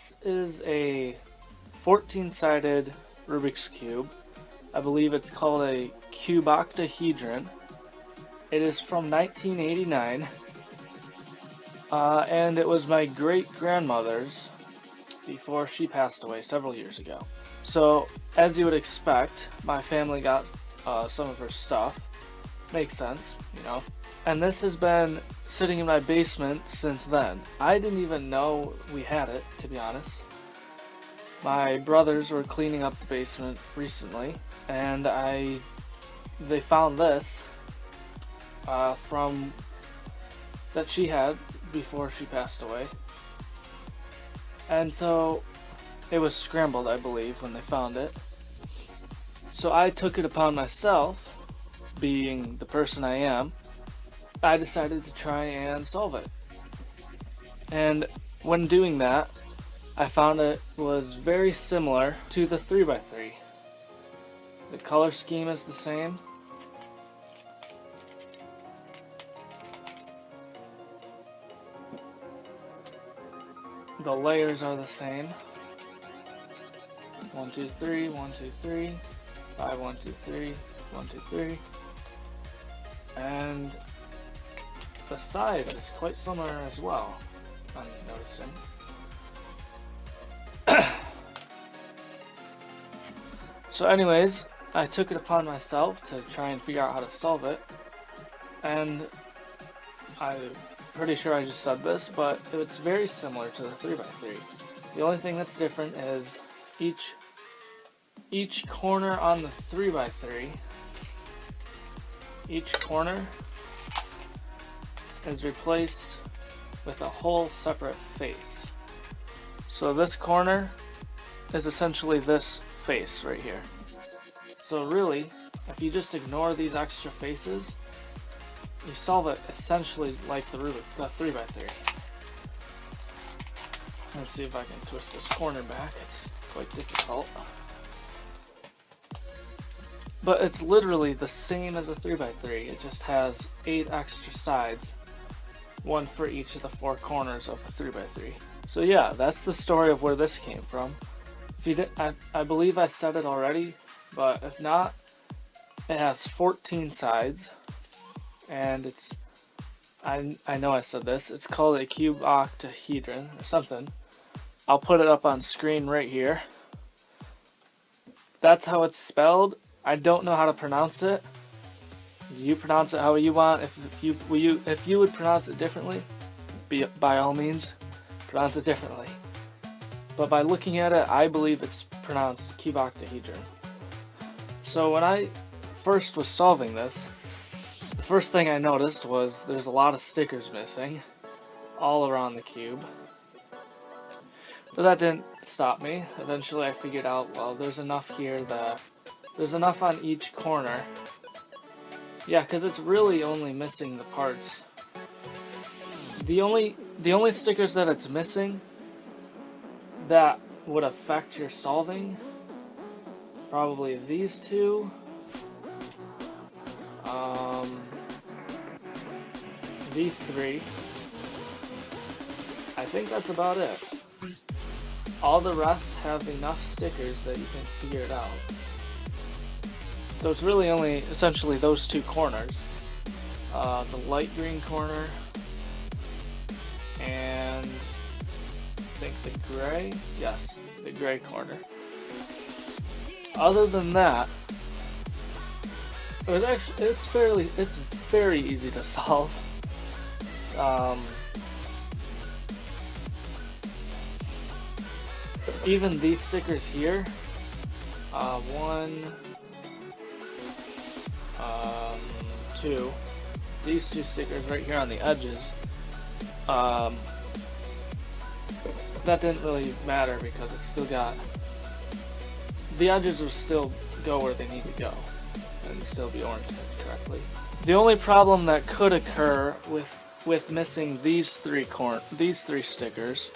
This is a 14-sided Rubik's Cube. I believe it's called a cuboctahedron. It is from 1989, and it was my great-grandmother's before she passed away several years ago. So, as you would expect, my family got some of her stuff. Makes sense, you know. And this has been sitting in my basement since then. I didn't even know we had it, to be honest. My brothers were cleaning up the basement recently, and they found this from that she had before she passed away. And so it was scrambled, I believe, when they found it. So I took it upon myself, being the person I am, I decided to try and solve it. And when doing that, I found it was very similar to the 3x3. The color scheme is the same. The layers are the same. 1, 2, 3, 1, 2, 3, 5, 1, 2, 3, 1, 2, 3. And the size is quite similar as well, I'm noticing. So anyways, I took it upon myself to try and figure out how to solve it. And I'm pretty sure I just said this, but it's very similar to the 3x3. The only thing that's different is each corner on the 3x3, each corner is replaced with a whole separate face. So this corner is essentially this face right here. So really, if you just ignore these extra faces, you solve it essentially like the 3x3. Let's see if I can twist this corner back. It's quite difficult. But it's literally the same as a 3x3. It just has 8 extra sides, one for each of the 4 corners of a 3x3. So yeah, that's the story of where this came from. If you did, I believe I said it already, but if not, it has 14 sides, and it's, I know I said this, it's called a cuboctahedron or something. I'll put it up on screen right here. That's how it's spelled. I don't know how to pronounce it. You pronounce it how you want. If you would pronounce it differently, by all means, pronounce it differently. But by looking at it, I believe it's pronounced cuboctahedron. So when I first was solving this, the first thing I noticed was there's a lot of stickers missing all around the cube. But that didn't stop me. Eventually I figured out, well, there's enough here that there's enough on each corner. Yeah, because it's really only missing the parts. The only stickers that it's missing that would affect your solving, probably these two, these 3. I think that's about it. All the rest have enough stickers that you can figure it out. So it's really only essentially those 2 corners. The light green corner and I think the gray, yes, the gray corner. Other than that, it's very easy to solve. Even these stickers here, 1, 2, these 2 stickers right here on the edges, that didn't really matter because it's still got, the edges will still go where they need to go and still be oriented correctly. The only problem that could occur with missing these 3 stickers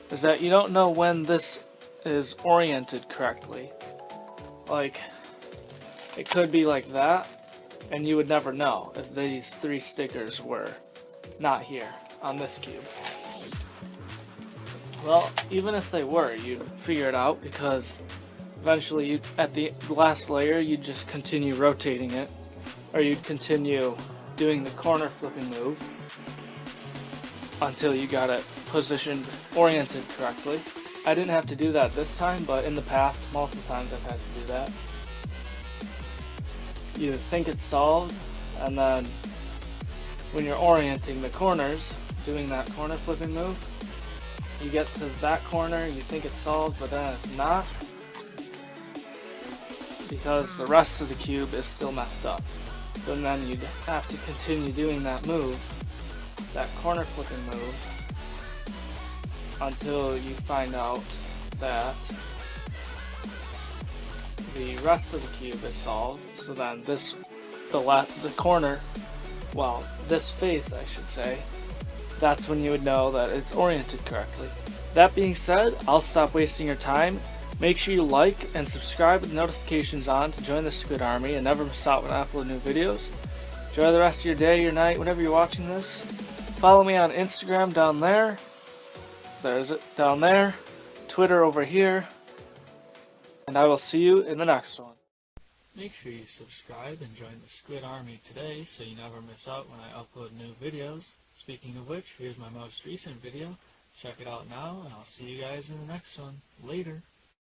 is that you don't know when this is oriented correctly. Like, it could be like that, and you would never know if these 3 stickers were not here on this cube. Well, even if they were, you'd figure it out because eventually at the last layer you'd just continue rotating it, or you'd continue doing the corner flipping move until you got it positioned, oriented correctly. I didn't have to do that this time, but in the past, multiple times I've had to do that. You think it's solved, and then when you're orienting the corners, doing that corner flipping move, you get to that corner, you think it's solved, but then it's not, because the rest of the cube is still messed up. So then you'd have to continue doing that move, that corner flipping move, until you find out that the rest of the cube is solved. So then the corner, well, this face I should say, that's when you would know that it's oriented correctly. That being said, I'll stop wasting your time. Make sure you like and subscribe with notifications on to join the Squid Army and never miss out when I upload new videos. Enjoy the rest of your day, your night, whenever you're watching this. Follow me on Instagram down there. There's it, down there. Twitter over here. And I will see you in the next one. Make sure you subscribe and join the Squid Army today so you never miss out when I upload new videos. Speaking of which, here's my most recent video. Check it out now, and I'll see you guys in the next one. Later.